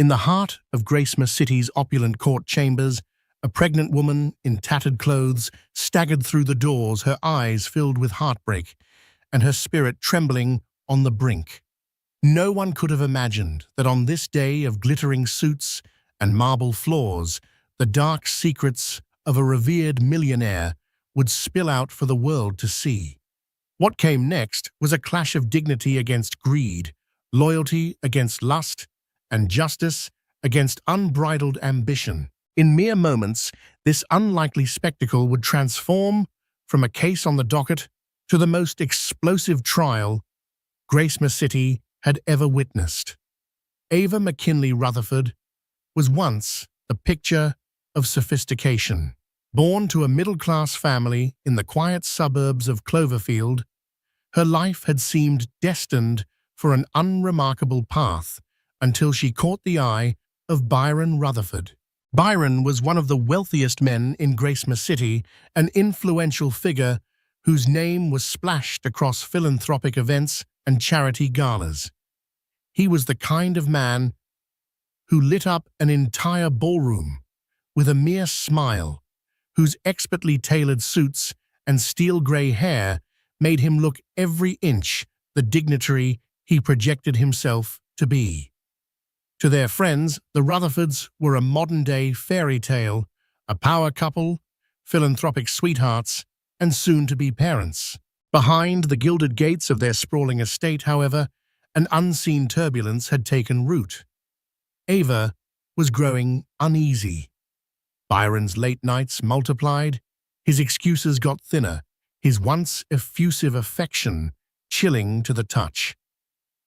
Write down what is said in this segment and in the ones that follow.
In the heart of Gracema City's opulent court chambers, a pregnant woman in tattered clothes staggered through the doors, her eyes filled with heartbreak and her spirit trembling on the brink. No one could have imagined that on this day of glittering suits and marble floors, the dark secrets of a revered millionaire would spill out for the world to see. What came next was a clash of dignity against greed, loyalty against lust, and justice against unbridled ambition. In mere moments, this unlikely spectacle would transform from a case on the docket to the most explosive trial Gracema City had ever witnessed. Ava McKinley Rutherford was once the picture of sophistication. Born to a middle-class family in the quiet suburbs of Cloverfield, her life had seemed destined for an unremarkable path until she caught the eye of Byron Rutherford. Byron was one of the wealthiest men in Gracema City, an influential figure whose name was splashed across philanthropic events and charity galas. He was the kind of man who lit up an entire ballroom with a mere smile, whose expertly tailored suits and steel-gray hair made him look every inch the dignitary he projected himself to be. To their friends, the Rutherfords were a modern-day fairy tale, a power couple, philanthropic sweethearts, and soon-to-be parents. Behind the gilded gates of their sprawling estate, however, an unseen turbulence had taken root. Ava was growing uneasy. Byron's late nights multiplied, his excuses got thinner, his once effusive affection chilling to the touch.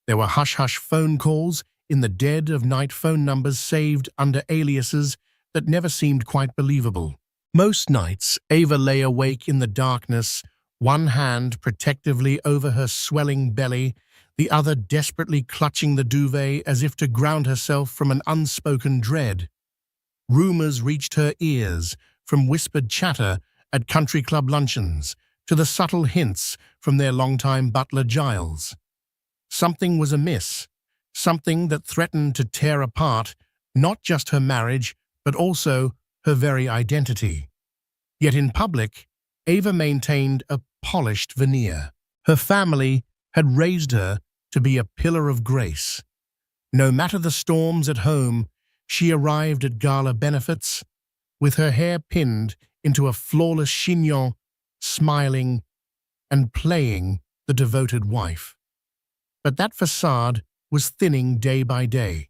There were hush-hush phone calls in the dead of night, phone numbers saved under aliases that never seemed quite believable. Most nights, Ava lay awake in the darkness, one hand protectively over her swelling belly, the other desperately clutching the duvet as if to ground herself from an unspoken dread. Rumors reached her ears, from whispered chatter at country club luncheons to the subtle hints from their longtime butler Giles. Something was amiss, something that threatened to tear apart not just her marriage, but also her very identity. Yet in public, Ava maintained a polished veneer. Her family had raised her to be a pillar of grace. No matter the storms at home, she arrived at gala benefits with her hair pinned into a flawless chignon, smiling and playing the devoted wife. But that facade was thinning day by day.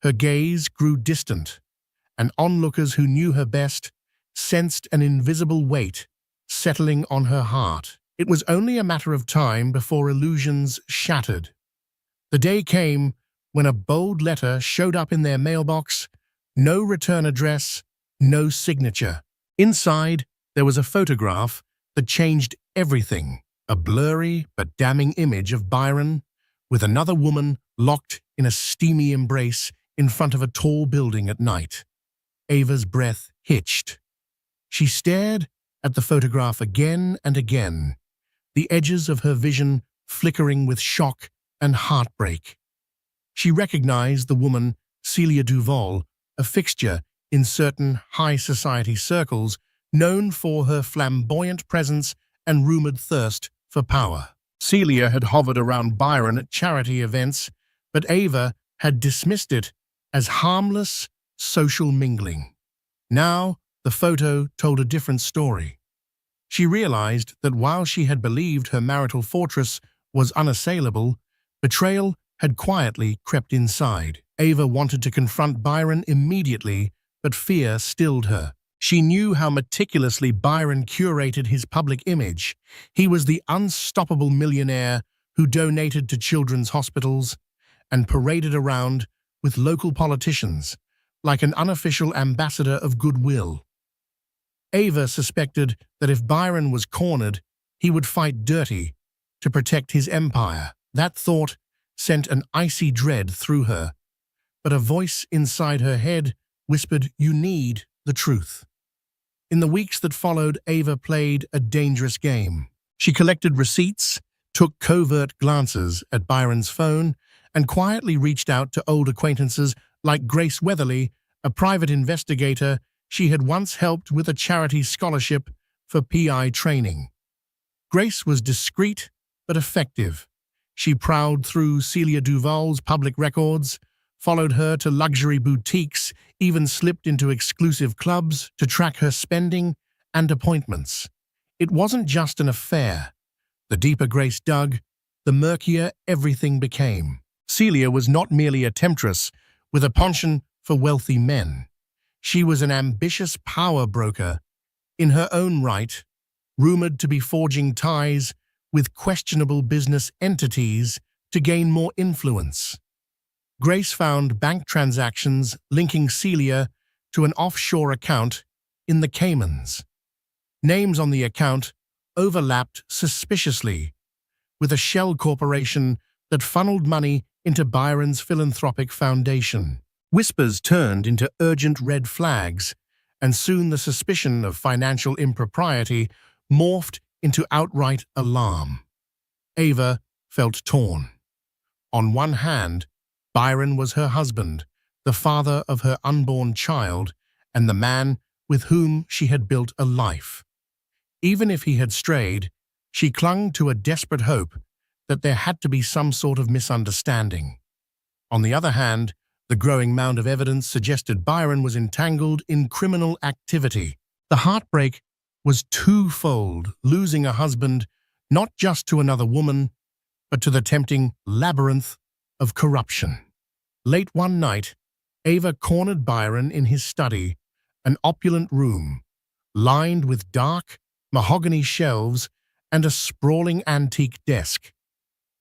Her gaze grew distant, and onlookers who knew her best sensed an invisible weight settling on her heart. It was only a matter of time before illusions shattered. The day came when a bold letter showed up in their mailbox, no return address, no signature. Inside, there was a photograph that changed everything, a blurry but damning image of Byron with another woman locked in a steamy embrace in front of a tall building at night. Ava's breath hitched. She stared at the photograph again and again, the edges of her vision flickering with shock and heartbreak. She recognized the woman, Celia Duval, a fixture in certain high society circles, known for her flamboyant presence and rumored thirst for power. Celia had hovered around Byron at charity events, but Ava had dismissed it as harmless social mingling. Now, the photo told a different story. She realized that while she had believed her marital fortress was unassailable, betrayal had quietly crept inside. Ava wanted to confront Byron immediately, but fear stilled her. She knew how meticulously Byron curated his public image. He was the unstoppable millionaire who donated to children's hospitals and paraded around with local politicians, like an unofficial ambassador of goodwill. Ava suspected that if Byron was cornered, he would fight dirty to protect his empire. That thought sent an icy dread through her, but a voice inside her head whispered, "You need the truth." In the weeks that followed, Ava played a dangerous game. She collected receipts, took covert glances at Byron's phone, and quietly reached out to old acquaintances Like Grace Weatherly, a private investigator, she had once helped with a charity scholarship for PI training. Grace was discreet but effective. She prowled through Celia Duvall's public records, followed her to luxury boutiques, even slipped into exclusive clubs to track her spending and appointments. It wasn't just an affair. The deeper Grace dug, the murkier everything became. Celia was not merely a temptress with a penchant for wealthy men. She was an ambitious power broker in her own right, rumored to be forging ties with questionable business entities to gain more influence. Grace found bank transactions linking Celia to an offshore account in the Caymans. Names on the account overlapped suspiciously, with a shell corporation that funneled money into Byron's philanthropic foundation. Whispers turned into urgent red flags, and soon the suspicion of financial impropriety morphed into outright alarm. Ava felt torn. On one hand, Byron was her husband, the father of her unborn child, and the man with whom she had built a life. Even if he had strayed, she clung to a desperate hope that there had to be some sort of misunderstanding. On the other hand, the growing mound of evidence suggested Byron was entangled in criminal activity. The heartbreak was twofold, losing a husband not just to another woman, but to the tempting labyrinth of corruption. Late one night, Ava cornered Byron in his study, an opulent room, lined with dark, mahogany shelves and a sprawling antique desk.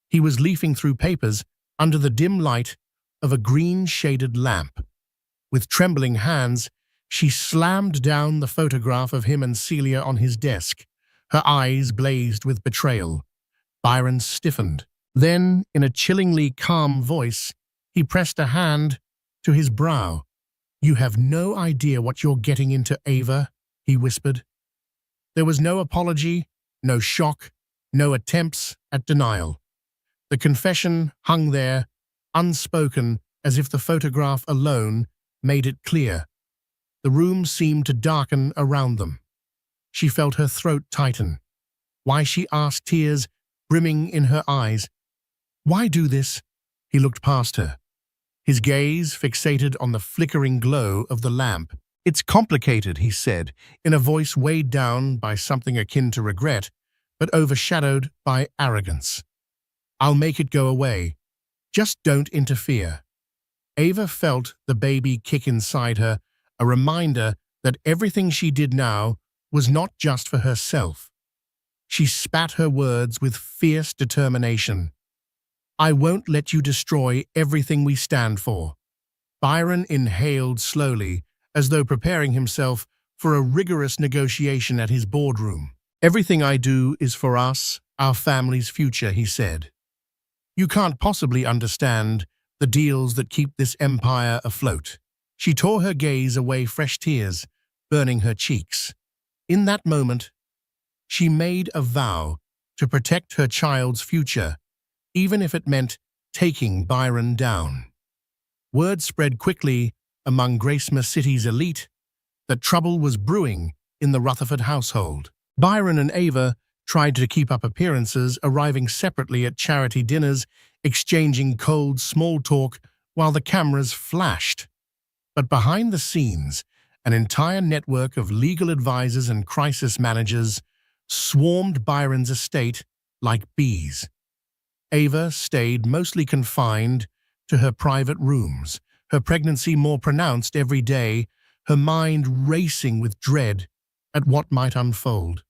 He was leafing through papers under the dim light of a green-shaded lamp. With trembling hands, she slammed down the photograph of him and Celia on his desk. Her eyes blazed with betrayal. Byron stiffened. Then, in a chillingly calm voice, he pressed a hand to his brow. "You have no idea what you're getting into, Ava," he whispered. There was no apology, no shock, no attempts at denial. The confession hung there, unspoken, as if the photograph alone made it clear. The room seemed to darken around them. She felt her throat tighten. Why, she asked, tears brimming in her eyes. "Why do this?" He looked past her, his gaze fixated on the flickering glow of the lamp. "It's complicated," he said, in a voice weighed down by something akin to regret, but overshadowed by arrogance. "I'll make it go away. Just don't interfere." Ava felt the baby kick inside her, a reminder that everything she did now was not just for herself. She spat her words with fierce determination. "I won't let you destroy everything we stand for." Byron inhaled slowly, as though preparing himself for a rigorous negotiation at his boardroom. "Everything I do is for us, our family's future," he said. "You can't possibly understand the deals that keep this empire afloat." She tore her gaze away, fresh tears burning her cheeks. In that moment, she made a vow to protect her child's future, even if it meant taking Byron down. Word spread quickly among Gracema City's elite that trouble was brewing in the Rutherford household. Byron and Ava tried to keep up appearances, arriving separately at charity dinners, exchanging cold small talk while the cameras flashed. But behind the scenes, an entire network of legal advisors and crisis managers swarmed Byron's estate like bees. Ava stayed mostly confined to her private rooms, her pregnancy more pronounced every day, her mind racing with dread at what might unfold.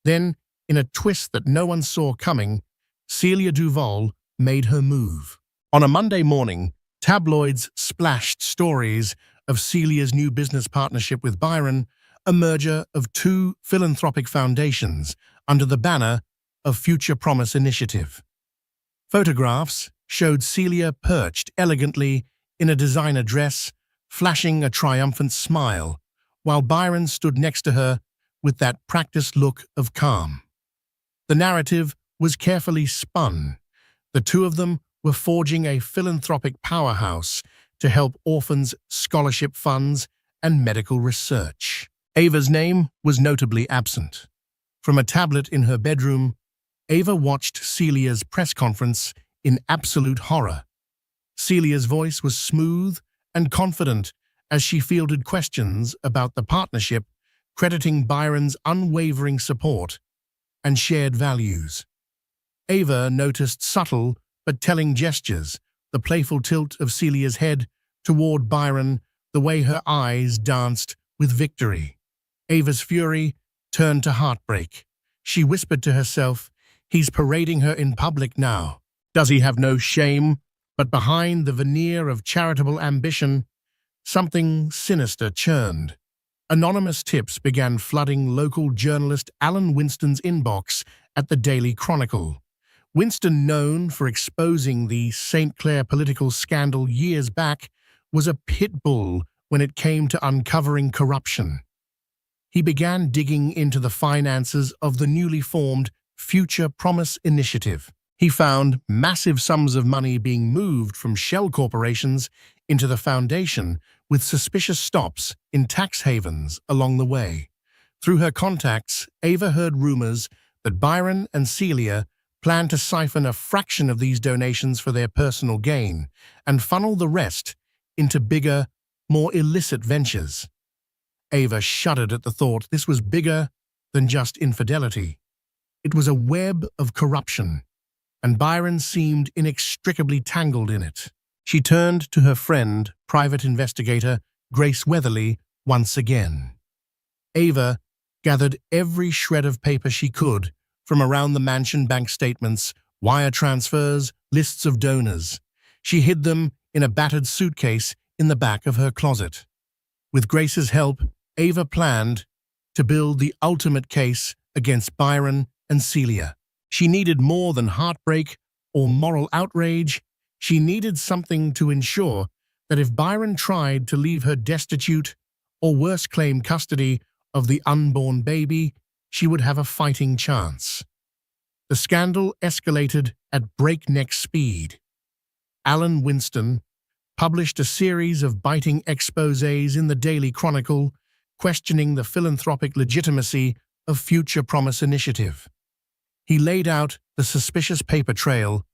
Then, in a twist that no one saw coming, Celia Duvall made her move. On a Monday morning, tabloids splashed stories of Celia's new business partnership with Byron, a merger of two philanthropic foundations under the banner of Future Promise Initiative. Photographs showed Celia perched elegantly in a designer dress, flashing a triumphant smile, while Byron stood next to her with that practiced look of calm. The narrative was carefully spun. The two of them were forging a philanthropic powerhouse to help orphans, scholarship funds, and medical research. Ava's name was notably absent. From a tablet in her bedroom, Ava watched Celia's press conference in absolute horror. Celia's voice was smooth and confident as she fielded questions about the partnership, crediting Byron's unwavering support and shared values. Ava noticed subtle but telling gestures, the playful tilt of Celia's head toward Byron, the way her eyes danced with victory. Ava's fury turned to heartbreak. She whispered to herself, "He's parading her in public now. Does he have no shame?" But behind the veneer of charitable ambition, something sinister churned. Anonymous tips began flooding local journalist Alan Winston's inbox at the Daily Chronicle. Winston, known for exposing the St. Clair political scandal years back, was a pit bull when it came to uncovering corruption. He began digging into the finances of the newly formed Future Promise Initiative. He found massive sums of money being moved from shell corporations into the foundation, with suspicious stops in tax havens along the way. Through her contacts, Ava heard rumors that Byron and Celia planned to siphon a fraction of these donations for their personal gain and funnel the rest into bigger, more illicit ventures. Ava shuddered at the thought this was bigger than just infidelity. It was a web of corruption, and Byron seemed inextricably tangled in it. She turned to her friend, private investigator Grace Weatherly, once again. Ava gathered every shred of paper she could from around the mansion: bank statements, wire transfers, lists of donors. She hid them in a battered suitcase in the back of her closet. With Grace's help, Ava planned to build the ultimate case against Byron and Celia. She needed more than heartbreak or moral outrage. She needed something to ensure that if Byron tried to leave her destitute or worse, claim custody of the unborn baby, she would have a fighting chance. The scandal escalated at breakneck speed. Alan Winston published a series of biting exposés in the Daily Chronicle, questioning the philanthropic legitimacy of Future Promise Initiative. He laid out the suspicious paper trail,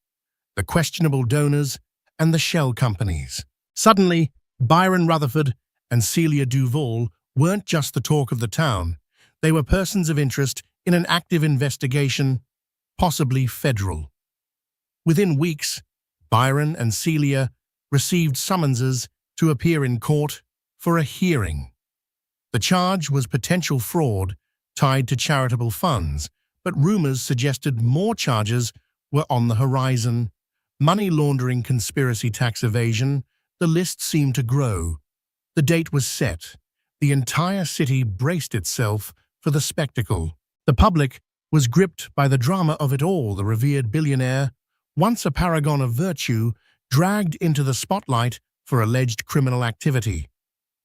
the questionable donors, and the shell companies. Suddenly, Byron Rutherford and Celia Duval weren't just the talk of the town. They were persons of interest in an active investigation, possibly federal. Within weeks, Byron and Celia received summonses to appear in court for a hearing. The charge was potential fraud tied to charitable funds, but rumors suggested more charges were on the horizon. Money laundering, conspiracy, tax evasion. The list seemed to grow. The date was set. The entire city braced itself for the spectacle. The public was gripped by the drama of it all. The revered billionaire, once a paragon of virtue, dragged into the spotlight for alleged criminal activity.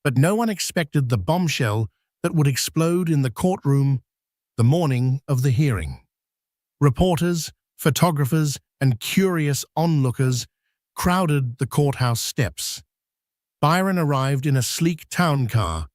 But no one expected the bombshell that would explode in the courtroom the morning of the hearing. Reporters, photographers, and curious onlookers crowded the courthouse steps. Byron arrived in a sleek town car,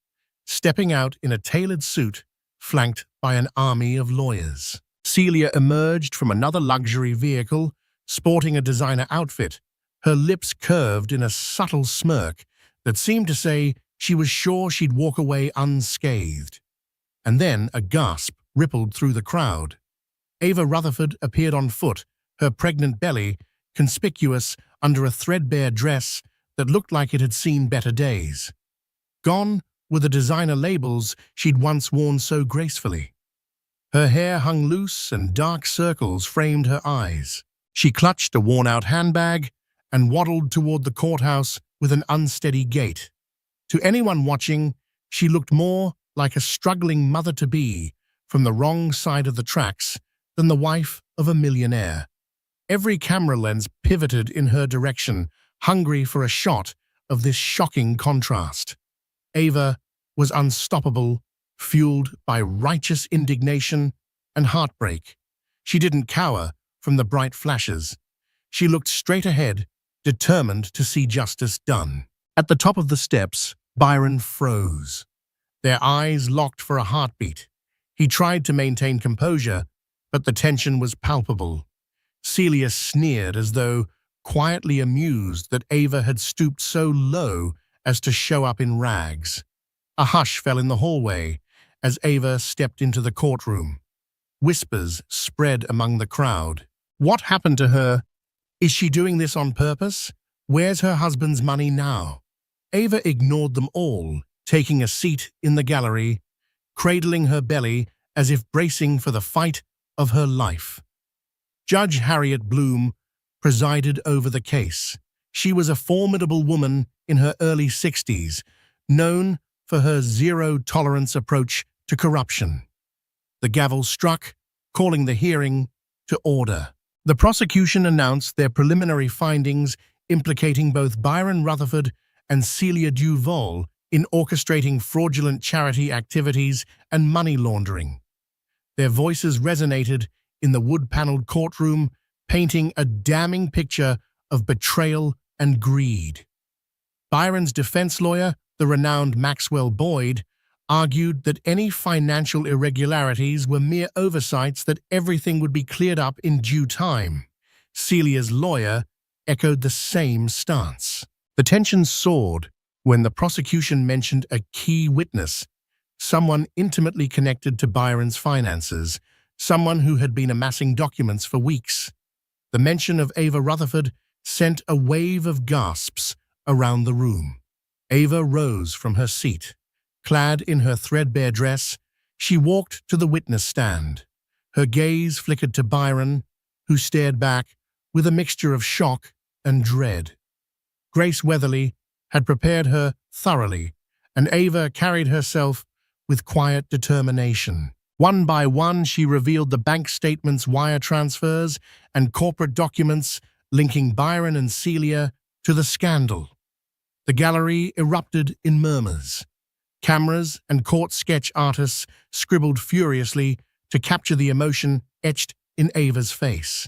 stepping out in a tailored suit, flanked by an army of lawyers. Celia emerged from another luxury vehicle, sporting a designer outfit, her lips curved in a subtle smirk that seemed to say she was sure she'd walk away unscathed. And then a gasp rippled through the crowd. Ava Rutherford appeared on foot, her pregnant belly conspicuous under a threadbare dress that looked like it had seen better days. Gone were the designer labels she'd once worn so gracefully. Her hair hung loose and dark circles framed her eyes. She clutched a worn-out handbag and waddled toward the courthouse with an unsteady gait. To anyone watching, she looked more like a struggling mother-to-be from the wrong side of the tracks than the wife of a millionaire. Every camera lens pivoted in her direction, hungry for a shot of this shocking contrast. Ava was unstoppable, fueled by righteous indignation and heartbreak. She didn't cower from the bright flashes. She looked straight ahead, determined to see justice done. At the top of the steps, Byron froze. Their eyes locked for a heartbeat. He tried to maintain composure, but the tension was palpable. Celia sneered as though quietly amused that Ava had stooped so low as to show up in rags. A hush fell in the hallway as Ava stepped into the courtroom. Whispers spread among the crowd. What happened to her? Is she doing this on purpose? Where's her husband's money now? Ava ignored them all, taking a seat in the gallery, cradling her belly as if bracing for the fight of her life. Judge Harriet Bloom presided over the case. She was a formidable woman in her early 60s, known for her zero-tolerance approach to corruption. The gavel struck, calling the hearing to order. The prosecution announced their preliminary findings implicating both Byron Rutherford and Celia Duvall in orchestrating fraudulent charity activities and money laundering. Their voices resonated in the wood-paneled courtroom, painting a damning picture of betrayal and greed. Byron's defense lawyer, the renowned Maxwell Boyd, argued that any financial irregularities were mere oversights, that everything would be cleared up in due time. Celia's lawyer echoed the same stance. The tension soared when the prosecution mentioned a key witness, someone intimately connected to Byron's finances, someone who had been amassing documents for weeks. The mention of Ava Rutherford sent a wave of gasps around the room. Ava rose from her seat. Clad in her threadbare dress, she walked to the witness stand. Her gaze flickered to Byron, who stared back with a mixture of shock and dread. Grace Weatherly had prepared her thoroughly, and Ava carried herself with quiet determination. One by one, she revealed the bank statements, wire transfers, and corporate documents linking Byron and Celia to the scandal. The gallery erupted in murmurs. Cameras and court sketch artists scribbled furiously to capture the emotion etched in Ava's face.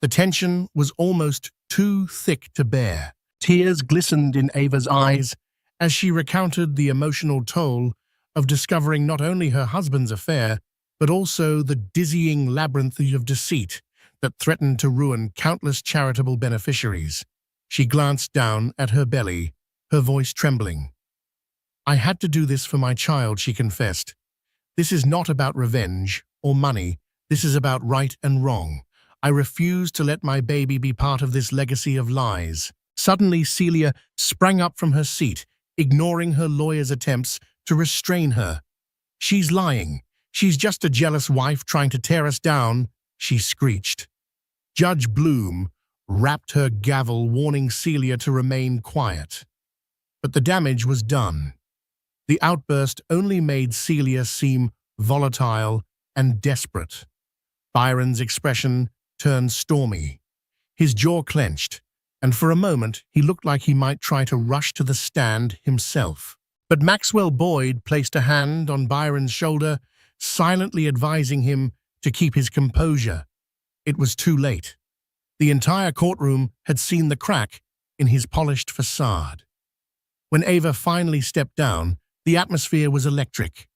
The tension was almost too thick to bear. Tears glistened in Ava's eyes as she recounted the emotional toll of discovering not only her husband's affair, but also the dizzying labyrinth of deceit that threatened to ruin countless charitable beneficiaries. She glanced down at her belly, her voice trembling. "I had to do this for my child," she confessed. "This is not about revenge or money. This is about right and wrong. I refuse to let my baby be part of this legacy of lies." Suddenly, Celia sprang up from her seat, ignoring her lawyer's attempts to restrain her. "She's lying. She's just a jealous wife trying to tear us down," she screeched. Judge Bloom rapped her gavel, warning Celia to remain quiet. But the damage was done. The outburst only made Celia seem volatile and desperate. Byron's expression turned stormy. His jaw clenched, and for a moment he looked like he might try to rush to the stand himself. But Maxwell Boyd placed a hand on Byron's shoulder, silently advising him to keep his composure. It was too late. The entire courtroom had seen the crack in his polished facade. When Ava finally stepped down, the atmosphere was electric.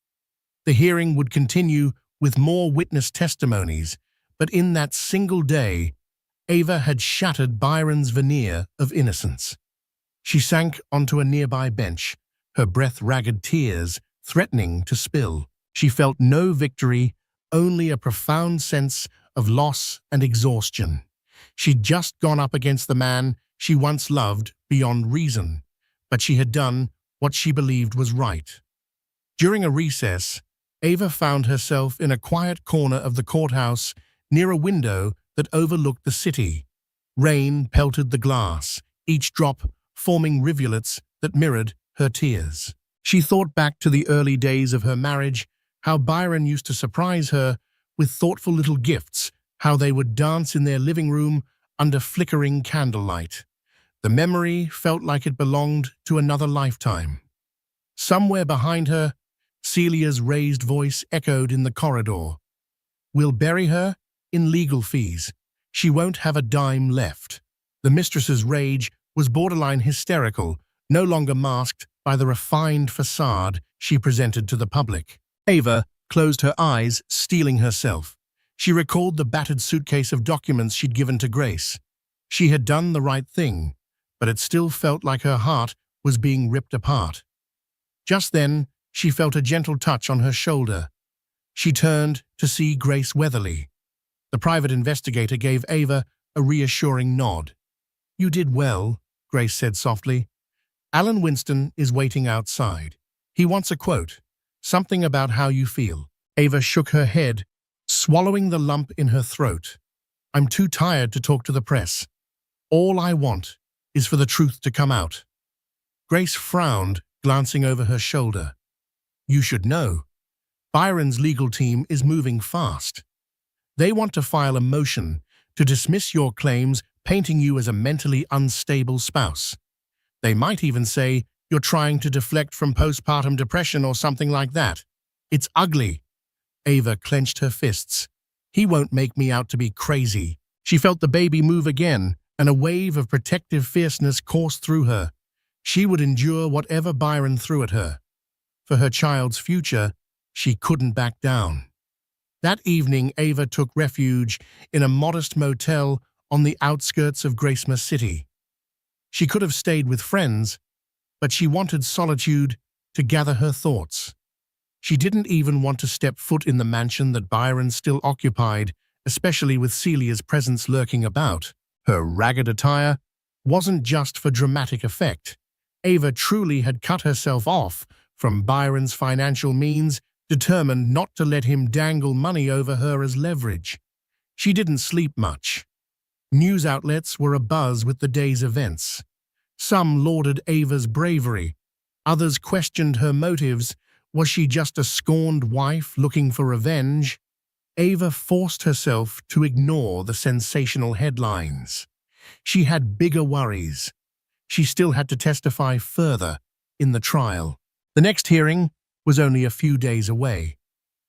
The hearing would continue with more witness testimonies, but in that single day, Ava had shattered Byron's veneer of innocence. She sank onto a nearby bench, her breath ragged tears threatening to spill. She felt no victory, only a profound sense of loss and exhaustion. She'd just gone up against the man she once loved beyond reason, but she had done what she believed was right. During a recess, Ava found herself in a quiet corner of the courthouse near a window that overlooked the city. Rain pelted the glass, each drop forming rivulets that mirrored her tears. She thought back to the early days of her marriage, how Byron used to surprise her with thoughtful little gifts, how they would dance in their living room under flickering candlelight. The memory felt like it belonged to another lifetime. Somewhere behind her, Celia's raised voice echoed in the corridor. "We'll bury her in legal fees. She won't have a dime left." The mistress's rage was borderline hysterical, no longer masked by the refined facade she presented to the public. Ava closed her eyes, steeling herself. She recalled the battered suitcase of documents she'd given to Grace. She had done the right thing, but it still felt like her heart was being ripped apart. Just then, she felt a gentle touch on her shoulder. She turned to see Grace Weatherly. The private investigator gave Ava a reassuring nod. "You did well," Grace said softly. "Alan Winston is waiting outside. He wants a quote, something about how you feel." Ava shook her head, swallowing the lump in her throat. "I'm too tired to talk to the press. All I want is for the truth to come out." Grace frowned, glancing over her shoulder. "You should know. Byron's legal team is moving fast. They want to file a motion to dismiss your claims, painting you as a mentally unstable spouse. They might even say you're trying to deflect from postpartum depression or something like that. It's ugly." Ava clenched her fists. "He won't make me out to be crazy." She felt the baby move again, and a wave of protective fierceness coursed through her. She would endure whatever Byron threw at her. For her child's future, she couldn't back down. That evening, Ava took refuge in a modest motel on the outskirts of Gracema City. She could have stayed with friends, but she wanted solitude to gather her thoughts. She didn't even want to step foot in the mansion that Byron still occupied, especially with Celia's presence lurking about. Her ragged attire wasn't just for dramatic effect. Ava truly had cut herself off from Byron's financial means, determined not to let him dangle money over her as leverage. She didn't sleep much. News outlets were abuzz with the day's events. Some lauded Ava's bravery. Others questioned her motives. Was she just a scorned wife looking for revenge? Ava forced herself to ignore the sensational headlines. She had bigger worries. She still had to testify further in the trial. The next hearing was only a few days away.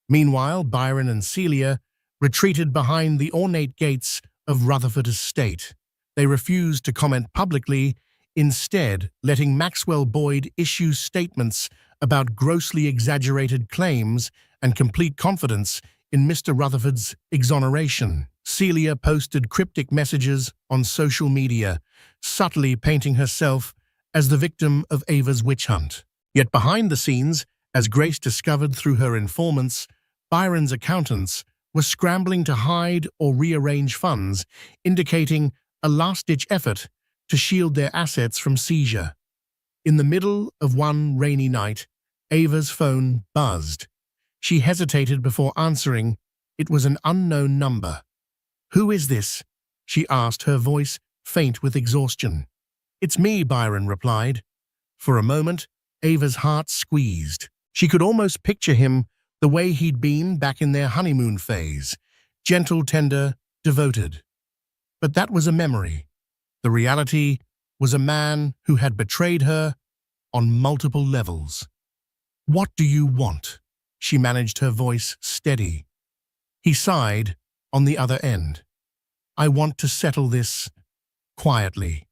Meanwhile, Byron and Celia retreated behind the ornate gates of Rutherford Estate. They refused to comment publicly, instead letting Maxwell Boyd issue statements about grossly exaggerated claims and complete confidence in Mr. Rutherford's exoneration. Celia posted cryptic messages on social media, subtly painting herself as the victim of Ava's witch hunt. Yet behind the scenes, as Grace discovered through her informants, Byron's accountants were scrambling to hide or rearrange funds, indicating a last-ditch effort to shield their assets from seizure. In the middle of one rainy night, Ava's phone buzzed. She hesitated before answering. It was an unknown number. "Who is this?" she asked, her voice faint with exhaustion. "It's me," Byron replied. For a moment, Ava's heart squeezed. She could almost picture him the way he'd been back in their honeymoon phase, gentle, tender, devoted. But that was a memory. The reality was a man who had betrayed her on multiple levels. "What do you want?" She managed, her voice steady. He sighed on the other end. "I want to settle this quietly.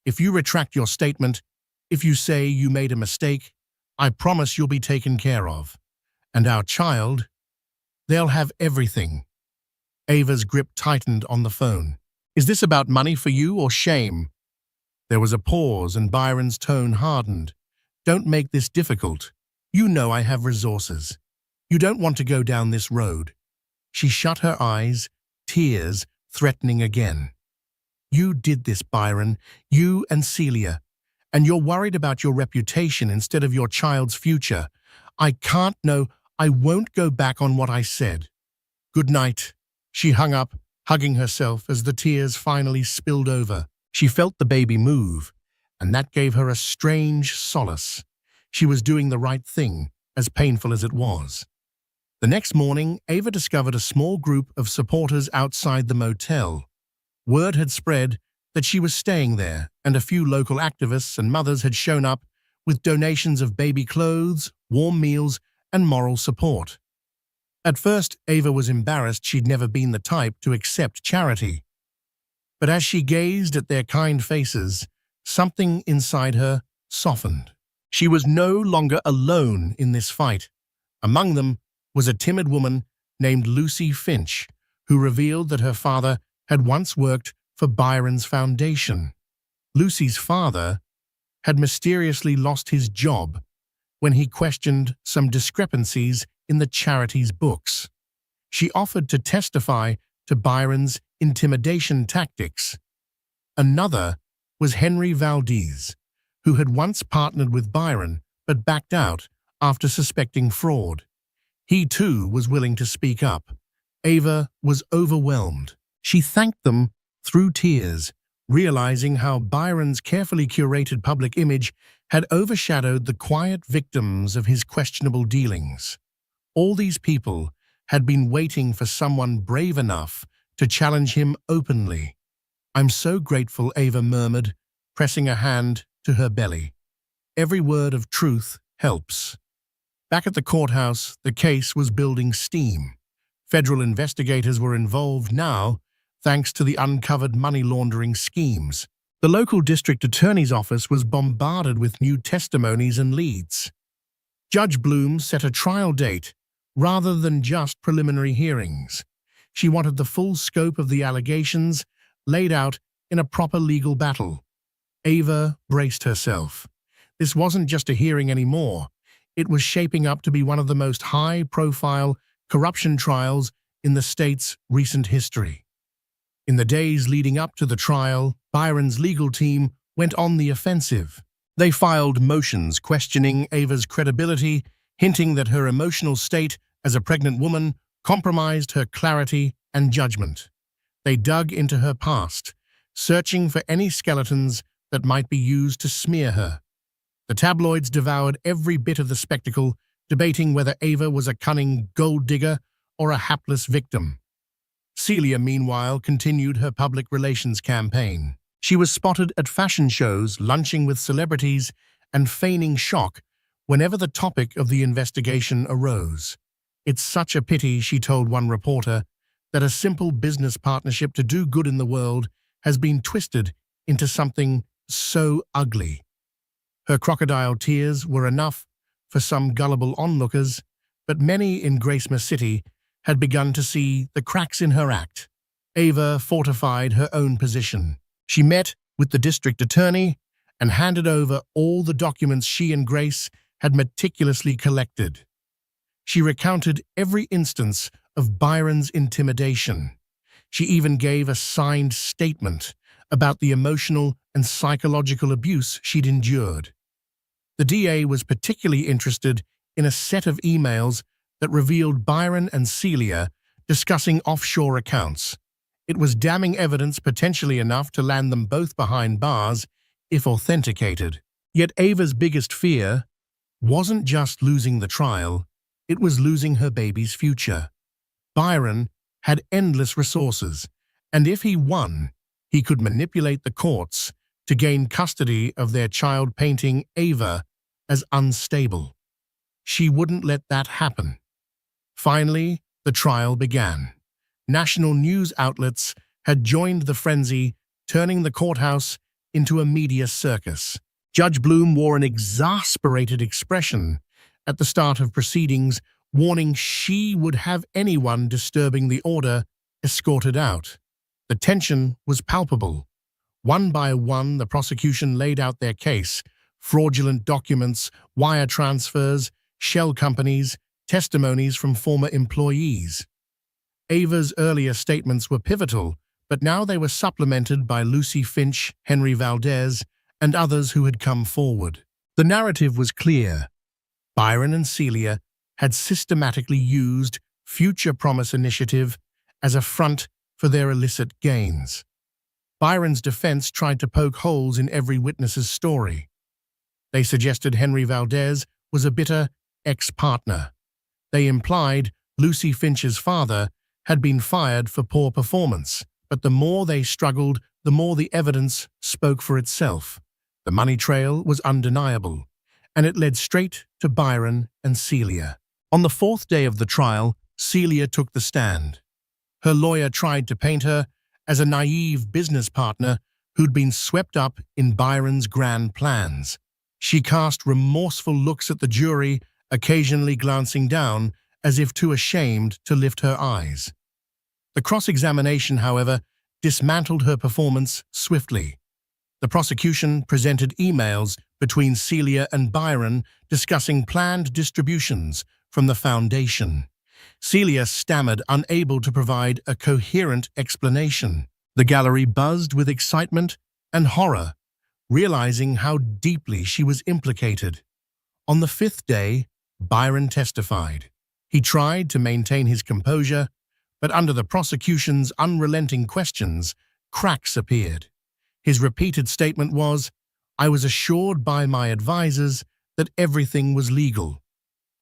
If you retract your statement, if you say you made a mistake, I promise you'll be taken care of. And our child, they'll have everything." Ava's grip tightened on the phone. "Is this about money for you or shame?" There was a pause and Byron's tone hardened. "Don't make this difficult. You know I have resources. You don't want to go down this road." She shut her eyes, tears threatening again. "You did this, Byron, you and Celia, and you're worried about your reputation instead of your child's future. I can't know. I won't go back on what I said. Good night." She hung up, hugging herself as the tears finally spilled over. She felt the baby move, and that gave her a strange solace. She was doing the right thing, as painful as it was. The next morning, Ava discovered a small group of supporters outside the motel. Word had spread that she was staying there, and a few local activists and mothers had shown up with donations of baby clothes, warm meals, and moral support. At first, Ava was embarrassed. She'd never been the type to accept charity. But as she gazed at their kind faces, something inside her softened. She was no longer alone in this fight. Among them was a timid woman named Lucy Finch, who revealed that her father had once worked for Byron's foundation. Lucy's father had mysteriously lost his job when he questioned some discrepancies in the charity's books. She offered to testify to Byron's intimidation tactics. Another was Henry Valdez, who had once partnered with Byron but backed out after suspecting fraud. He too was willing to speak up. Ava was overwhelmed. She thanked them through tears, realizing how Byron's carefully curated public image had overshadowed the quiet victims of his questionable dealings. All these people had been waiting for someone brave enough to challenge him openly. "I'm so grateful," Ava murmured, pressing a hand to her belly. "Every word of truth helps." Back at the courthouse, the case was building steam. Federal investigators were involved now, thanks to the uncovered money laundering schemes. The local district attorney's office was bombarded with new testimonies and leads. Judge Bloom set a trial date rather than just preliminary hearings. She wanted the full scope of the allegations laid out in a proper legal battle. Ava braced herself. This wasn't just a hearing anymore. It was shaping up to be one of the most high-profile corruption trials in the state's recent history. In the days leading up to the trial, Byron's legal team went on the offensive. They filed motions questioning Ava's credibility, hinting that her emotional state as a pregnant woman compromised her clarity and judgment. They dug into her past, searching for any skeletons that might be used to smear her. The tabloids devoured every bit of the spectacle, debating whether Ava was a cunning gold digger or a hapless victim. Celia, meanwhile, continued her public relations campaign. She was spotted at fashion shows, lunching with celebrities, and feigning shock whenever the topic of the investigation arose. "It's such a pity," she told one reporter, "that a simple business partnership to do good in the world has been twisted into something so ugly." Her crocodile tears were enough for some gullible onlookers, but many in Gracemere City had begun to see the cracks in her act. Ava fortified her own position. She met with the district attorney and handed over all the documents she and Grace had meticulously collected. She recounted every instance of Byron's intimidation. She even gave a signed statement about the emotional and psychological abuse she'd endured. The DA was particularly interested in a set of emails that revealed Byron and Celia discussing offshore accounts. It was damning evidence, potentially enough to land them both behind bars if authenticated. Yet Ava's biggest fear wasn't just losing the trial, it was losing her baby's future. Byron had endless resources, and if he won, he could manipulate the courts to gain custody of their child, painting Ava as unstable. She wouldn't let that happen. Finally, the trial began. National news outlets had joined the frenzy, turning the courthouse into a media circus. Judge Bloom wore an exasperated expression at the start of proceedings, warning she would have anyone disturbing the order escorted out. The tension was palpable. One by one, the prosecution laid out their case: fraudulent documents, wire transfers, shell companies, testimonies from former employees. Ava's earlier statements were pivotal, but now they were supplemented by Lucy Finch, Henry Valdez, and others who had come forward. The narrative was clear. Byron and Celia had systematically used Future Promise Initiative as a front for their illicit gains. Byron's defense tried to poke holes in every witness's story. They suggested Henry Valdez was a bitter ex-partner. They implied Lucy Finch's father had been fired for poor performance, but the more they struggled, the more the evidence spoke for itself. The money trail was undeniable, and it led straight to Byron and Celia. On the fourth day of the trial, Celia took the stand. Her lawyer tried to paint her as a naive business partner who'd been swept up in Byron's grand plans. She cast remorseful looks at the jury, occasionally glancing down, as if too ashamed to lift her eyes. The cross-examination, however, dismantled her performance swiftly. The prosecution presented emails between Celia and Byron discussing planned distributions from the foundation. Celia stammered, unable to provide a coherent explanation. The gallery buzzed with excitement and horror, realizing how deeply she was implicated. On the fifth day, Byron testified. He tried to maintain his composure, but under the prosecution's unrelenting questions, cracks appeared. His repeated statement was, "I was assured by my advisors that everything was legal."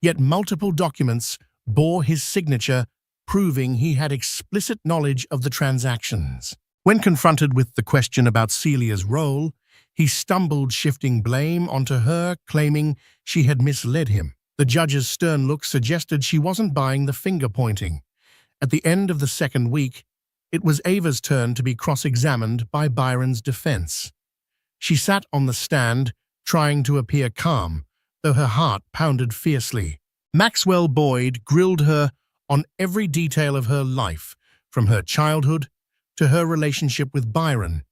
Yet multiple documents bore his signature, proving he had explicit knowledge of the transactions. When confronted with the question about Celia's role, he stumbled, shifting blame onto her, claiming she had misled him. The judge's stern look suggested she wasn't buying the finger-pointing. At the end of the second week, it was Ava's turn to be cross-examined by Byron's defense. She sat on the stand, trying to appear calm, though her heart pounded fiercely. Maxwell Boyd grilled her on every detail of her life, from her childhood to her relationship with Byron,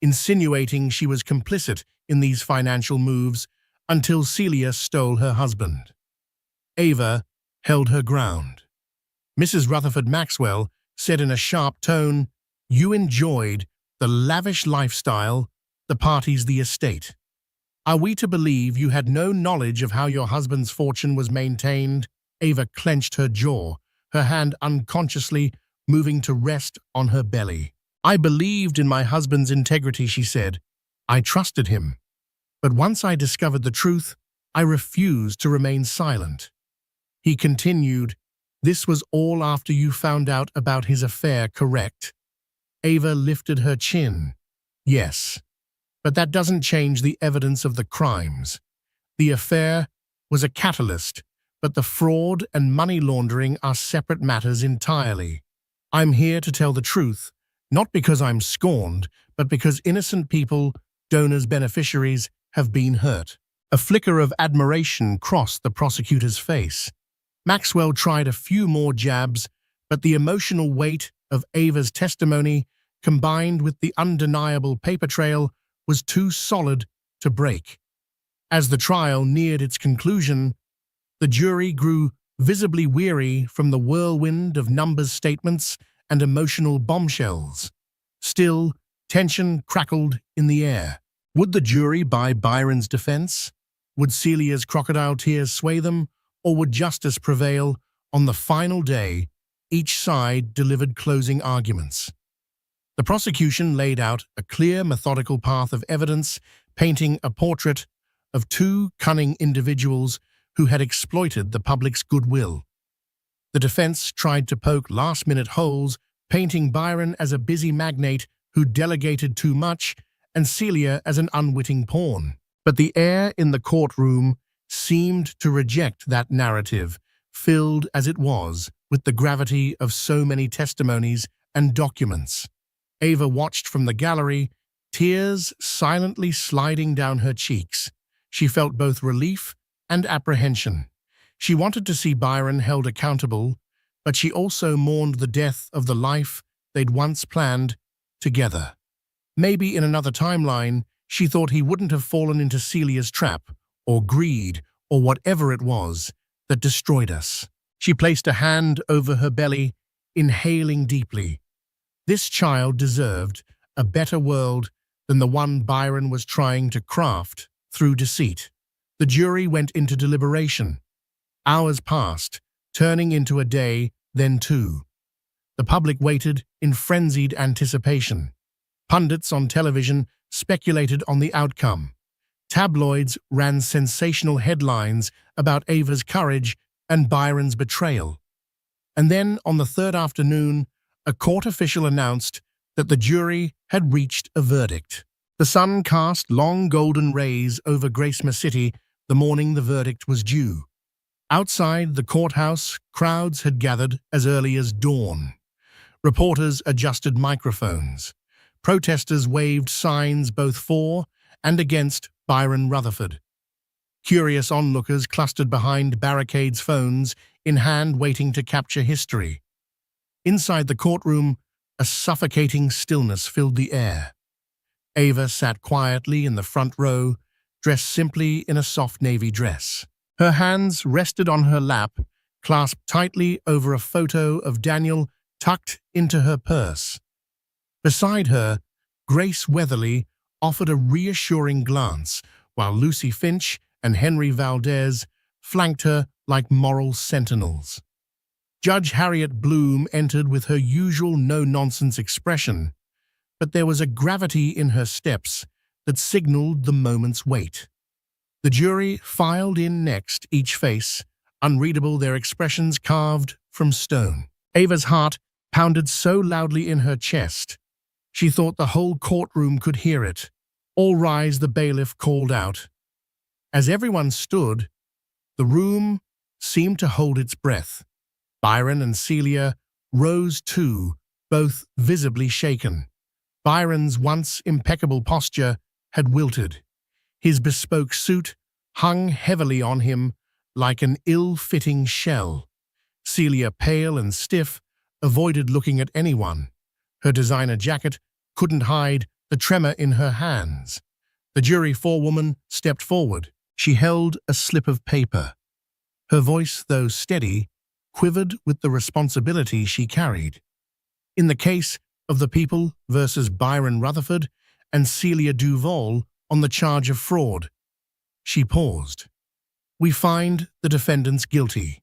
insinuating she was complicit in these financial moves until Celia stole her husband. Ava held her ground. Mrs. Rutherford Maxwell said in a sharp tone, "You enjoyed the lavish lifestyle, the parties, the estate. Are we to believe you had no knowledge of how your husband's fortune was maintained?" Ava clenched her jaw, her hand unconsciously moving to rest on her belly. "I believed in my husband's integrity," she said. "I trusted him. But once I discovered the truth, I refused to remain silent." He continued, "This was all after you found out about his affair, correct?" Ava lifted her chin. "Yes, but that doesn't change the evidence of the crimes. The affair was a catalyst, but the fraud and money laundering are separate matters entirely. I'm here to tell the truth, not because I'm scorned, but because innocent people, donors, beneficiaries, have been hurt." A flicker of admiration crossed the prosecutor's face. Maxwell tried a few more jabs, but the emotional weight of Ava's testimony, combined with the undeniable paper trail, was too solid to break. As the trial neared its conclusion, the jury grew visibly weary from the whirlwind of numbers, statements, and emotional bombshells. Still, tension crackled in the air. Would the jury buy Byron's defense? Would Celia's crocodile tears sway them? Or would justice prevail? On the final day, each side delivered closing arguments. The prosecution laid out a clear, methodical path of evidence, painting a portrait of two cunning individuals who had exploited the public's goodwill. The defense tried to poke last-minute holes, painting Byron as a busy magnate who delegated too much and Celia as an unwitting pawn. But the air in the courtroom seemed to reject that narrative, filled as it was with the gravity of so many testimonies and documents. Ava watched from the gallery, tears silently sliding down her cheeks. She felt both relief and apprehension. She wanted to see Byron held accountable, but she also mourned the death of the life they'd once planned together. Maybe in another timeline, she thought he wouldn't have fallen into Celia's trap, or greed, or whatever it was that destroyed us. She placed a hand over her belly, inhaling deeply. This child deserved a better world than the one Byron was trying to craft through deceit. The jury went into deliberation. Hours passed, turning into a day, then two. The public waited in frenzied anticipation. Pundits on television speculated on the outcome. Tabloids ran sensational headlines about Ava's courage and Byron's betrayal. And then, on the third afternoon, a court official announced that the jury had reached a verdict. The sun cast long golden rays over Gracema City the morning the verdict was due. Outside the courthouse, crowds had gathered as early as dawn. Reporters adjusted microphones. Protesters waved signs both for and against Byron Rutherford. Curious onlookers clustered behind barricades, phones in hand, waiting to capture history. Inside the courtroom, a suffocating stillness filled the air. Ava sat quietly in the front row, dressed simply in a soft navy dress. Her hands rested on her lap, clasped tightly over a photo of Daniel tucked into her purse. Beside her, Grace Weatherly offered a reassuring glance, while Lucy Finch and Henry Valdez flanked her like moral sentinels. Judge Harriet Bloom entered with her usual no-nonsense expression, but there was a gravity in her steps that signaled the moment's weight. The jury filed in next, each face unreadable, their expressions carved from stone. Ava's heart pounded so loudly in her chest, she thought the whole courtroom could hear it. "All rise," the bailiff called out. As everyone stood, the room seemed to hold its breath. Byron and Celia rose too, both visibly shaken. Byron's once impeccable posture had wilted. His bespoke suit hung heavily on him like an ill-fitting shell. Celia, pale and stiff, avoided looking at anyone. Her designer jacket couldn't hide the tremor in her hands. The jury forewoman stepped forward. She held a slip of paper. Her voice, though steady, quivered with the responsibility she carried. In the case of the people versus Byron Rutherford and Celia Duval on the charge of fraud. She paused. "We find the defendants guilty."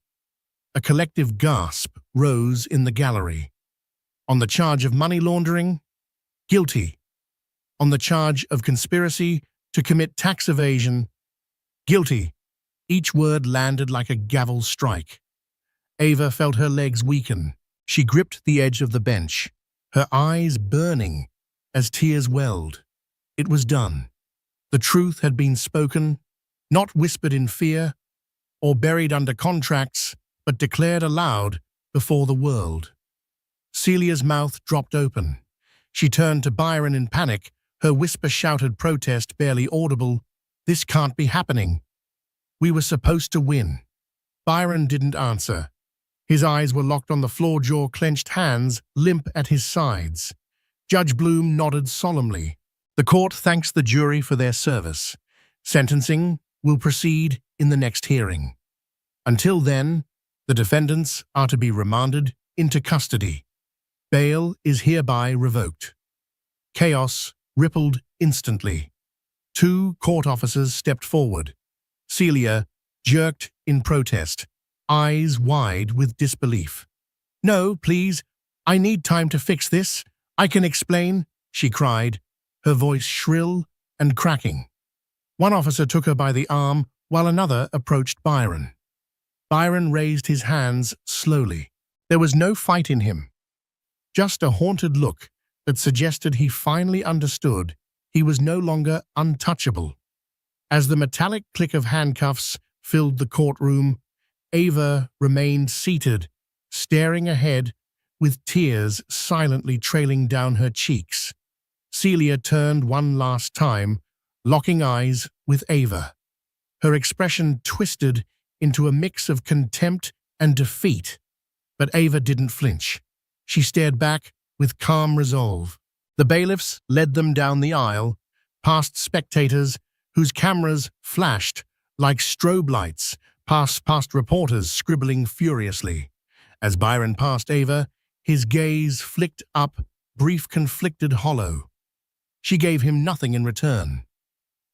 A collective gasp rose in the gallery. "On the charge of money laundering, guilty. On the charge of conspiracy to commit tax evasion, guilty." Each word landed like a gavel strike. Ava felt her legs weaken. She gripped the edge of the bench, her eyes burning as tears welled. It was done. The truth had been spoken, not whispered in fear or buried under contracts, but declared aloud before the world. Celia's mouth dropped open. She turned to Byron in panic, her whisper shouted protest barely audible. "This can't be happening. We were supposed to win." Byron didn't answer. His eyes were locked on the floor, jaw clenched, hands limp at his sides. Judge Bloom nodded solemnly. "The court thanks the jury for their service. Sentencing will proceed in the next hearing. Until then, the defendants are to be remanded into custody. Bail is hereby revoked." Chaos rippled instantly. Two court officers stepped forward. Celia jerked in protest, eyes wide with disbelief. "No, please, I need time to fix this. I can explain," she cried, her voice shrill and cracking. One officer took her by the arm while another approached Byron. Byron raised his hands slowly. There was no fight in him, just a haunted look that suggested he finally understood he was no longer untouchable. As the metallic click of handcuffs filled the courtroom, Ava remained seated, staring ahead with tears silently trailing down her cheeks. Celia turned one last time, locking eyes with Ava. Her expression twisted into a mix of contempt and defeat, but Ava didn't flinch. She stared back with calm resolve. The bailiffs led them down the aisle, past spectators whose cameras flashed like strobe lights, past reporters scribbling furiously. As Byron passed Ava, his gaze flicked up, brief, conflicted, hollow. She gave him nothing in return.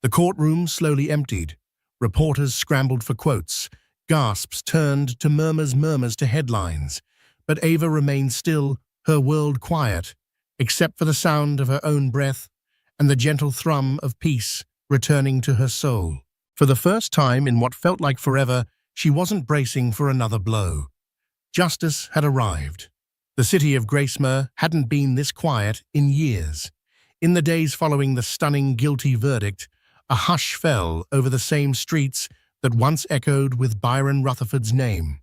The courtroom slowly emptied. Reporters scrambled for quotes. Gasps turned to murmurs to headlines. But Ava remained still, her world quiet, except for the sound of her own breath and the gentle thrum of peace returning to her soul. For the first time in what felt like forever, she wasn't bracing for another blow. Justice had arrived. The city of Gracemere hadn't been this quiet in years. In the days following the stunning guilty verdict, a hush fell over the same streets that once echoed with Byron Rutherford's name.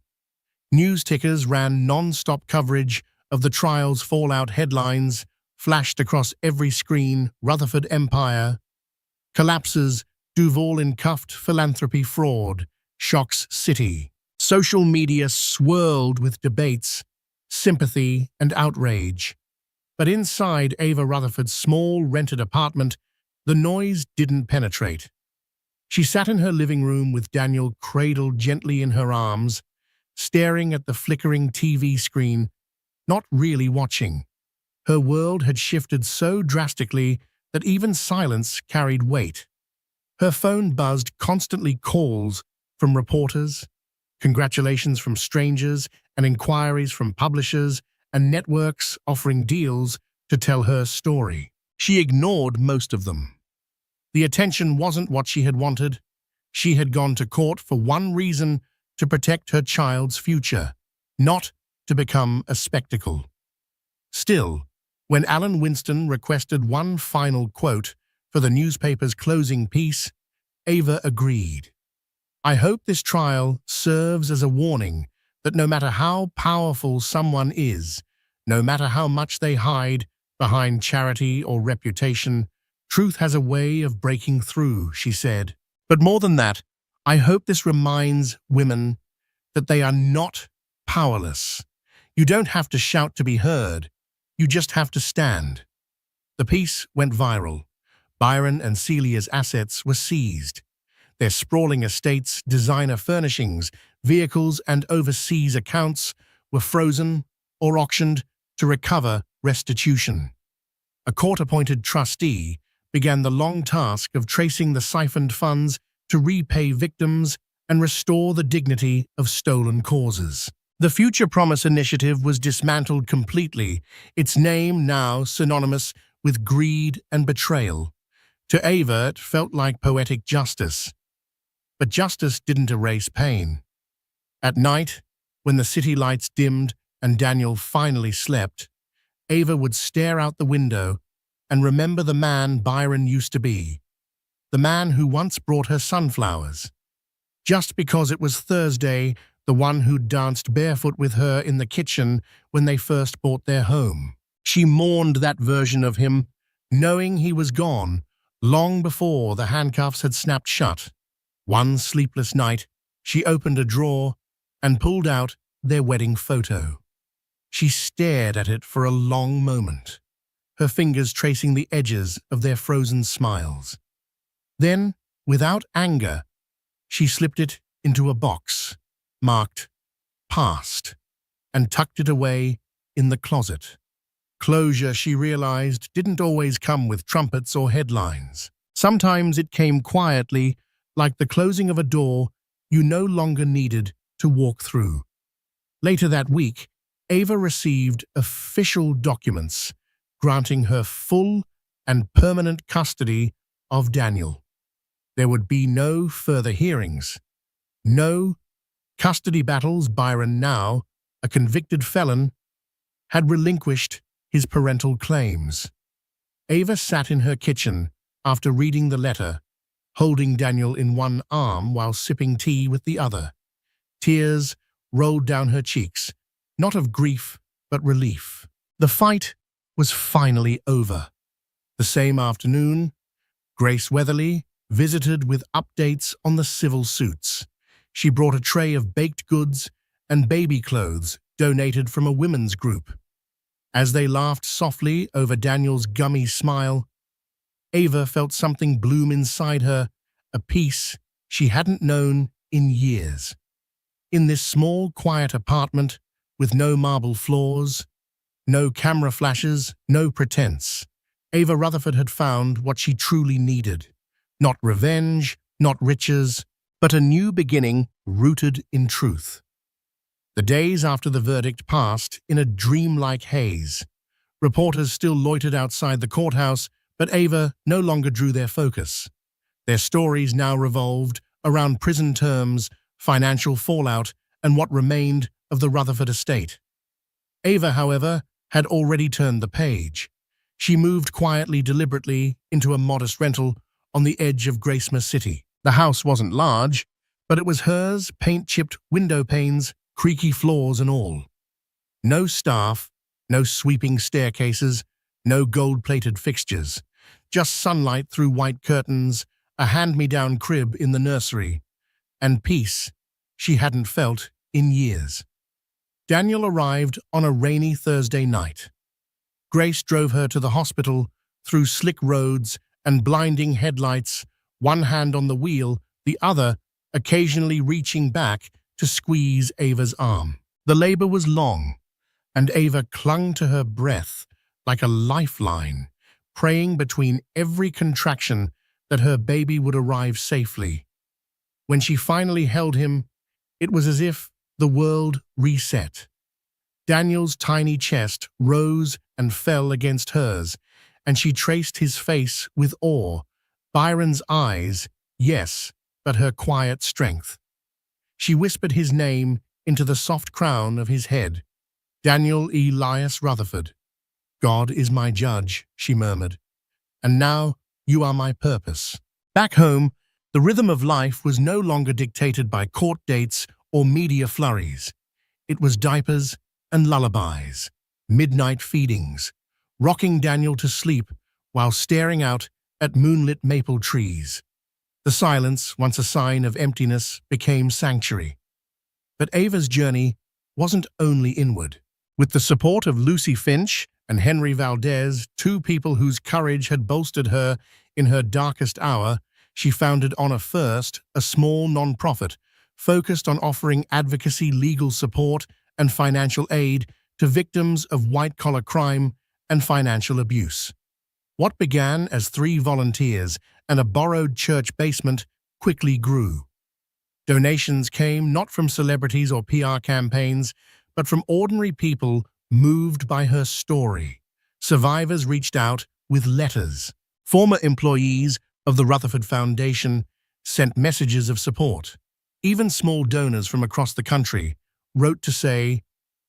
News tickers ran non-stop coverage of the trial's fallout. Headlines flashed across every screen: Rutherford Empire collapses Duval in cuffed philanthropy fraud, shocks city. Social media swirled with debates, sympathy, and outrage. But inside Ava Rutherford's small rented apartment, the noise didn't penetrate. She sat in her living room with Daniel cradled gently in her arms, staring at the flickering TV screen, not really watching. Her world had shifted so drastically that even silence carried weight. Her phone buzzed constantly calls from reporters, congratulations from strangers, and inquiries from publishers and networks offering deals to tell her story. She ignored most of them. The attention wasn't what she had wanted. She had gone to court for one reason: to protect her child's future, not to become a spectacle. Still, when Alan Winston requested one final quote for the newspaper's closing piece, Ava agreed. "I hope this trial serves as a warning that no matter how powerful someone is, no matter how much they hide behind charity or reputation, truth has a way of breaking through," she said. "But more than that, I hope this reminds women that they are not powerless. You don't have to shout to be heard. You just have to stand." The piece went viral. Byron and Celia's assets were seized. Their sprawling estates, designer furnishings, vehicles, and overseas accounts were frozen or auctioned to recover restitution. A court-appointed trustee began the long task of tracing the siphoned funds to repay victims and restore the dignity of stolen causes. The Future Promise Initiative was dismantled completely, its name now synonymous with greed and betrayal. To Ava, it felt like poetic justice. But justice didn't erase pain. At night, when the city lights dimmed and Daniel finally slept, Ava would stare out the window and remember the man Byron used to be, the man who once brought her sunflowers. Just because it was Thursday, the one who'd danced barefoot with her in the kitchen when they first bought their home. She mourned that version of him, knowing he was gone long before the handcuffs had snapped shut. One sleepless night, she opened a drawer and pulled out their wedding photo. She stared at it for a long moment, her fingers tracing the edges of their frozen smiles. Then, without anger, she slipped it into a box marked "Past" and tucked it away in the closet. Closure, she realized, didn't always come with trumpets or headlines. Sometimes it came quietly, like the closing of a door you no longer needed to walk through. Later that week, Ava received official documents granting her full and permanent custody of Daniel. There would be no further hearings, no custody battles. Byron, now a convicted felon, had relinquished his parental claims. Ava sat in her kitchen after reading the letter, holding Daniel in one arm while sipping tea with the other. Tears rolled down her cheeks, not of grief but relief. The fight was finally over. The same afternoon, Grace Weatherly visited with updates on the civil suits. She brought a tray of baked goods and baby clothes donated from a women's group. As they laughed softly over Daniel's gummy smile, Ava felt something bloom inside her, a peace she hadn't known in years. In this small, quiet apartment, with no marble floors, no camera flashes, no pretense, Ava Rutherford had found what she truly needed. Not revenge, not riches, but a new beginning rooted in truth. The days after the verdict passed in a dreamlike haze. Reporters still loitered outside the courthouse, but Ava no longer drew their focus. Their stories now revolved around prison terms, financial fallout, and what remained of the Rutherford estate. Ava, however, had already turned the page. She moved quietly, deliberately, into a modest rental on the edge of Gracemere City. The house wasn't large, but it was hers, paint-chipped window panes, creaky floors and all. No staff, no sweeping staircases, no gold-plated fixtures. Just sunlight through white curtains, a hand-me-down crib in the nursery, and peace she hadn't felt in years. Daniel arrived on a rainy Thursday night. Grace drove her to the hospital through slick roads and blinding headlights, one hand on the wheel, the other occasionally reaching back to squeeze Ava's arm. The labor was long, and Ava clung to her breath like a lifeline, praying between every contraction that her baby would arrive safely. When she finally held him, it was as if the world reset. Daniel's tiny chest rose and fell against hers, and she traced his face with awe. Byron's eyes, yes, but her quiet strength. She whispered his name into the soft crown of his head. Daniel Elias Rutherford. God is my judge, she murmured. And now you are my purpose. Back home, the rhythm of life was no longer dictated by court dates or media flurries. It was diapers and lullabies, midnight feedings, rocking Daniel to sleep while staring out at moonlit maple trees. The silence, once a sign of emptiness, became sanctuary. But Ava's journey wasn't only inward. With the support of Lucy Finch and Henry Valdez, two people whose courage had bolstered her in her darkest hour, she founded Honor First, a small non-profit focused on offering advocacy, legal support, and financial aid to victims of white-collar crime and financial abuse. What began as 3 volunteers and a borrowed church basement quickly grew. Donations came not from celebrities or PR campaigns, but from ordinary people moved by her story. Survivors reached out with letters. Former employees of the Rutherford Foundation sent messages of support. Even small donors from across the country wrote to say,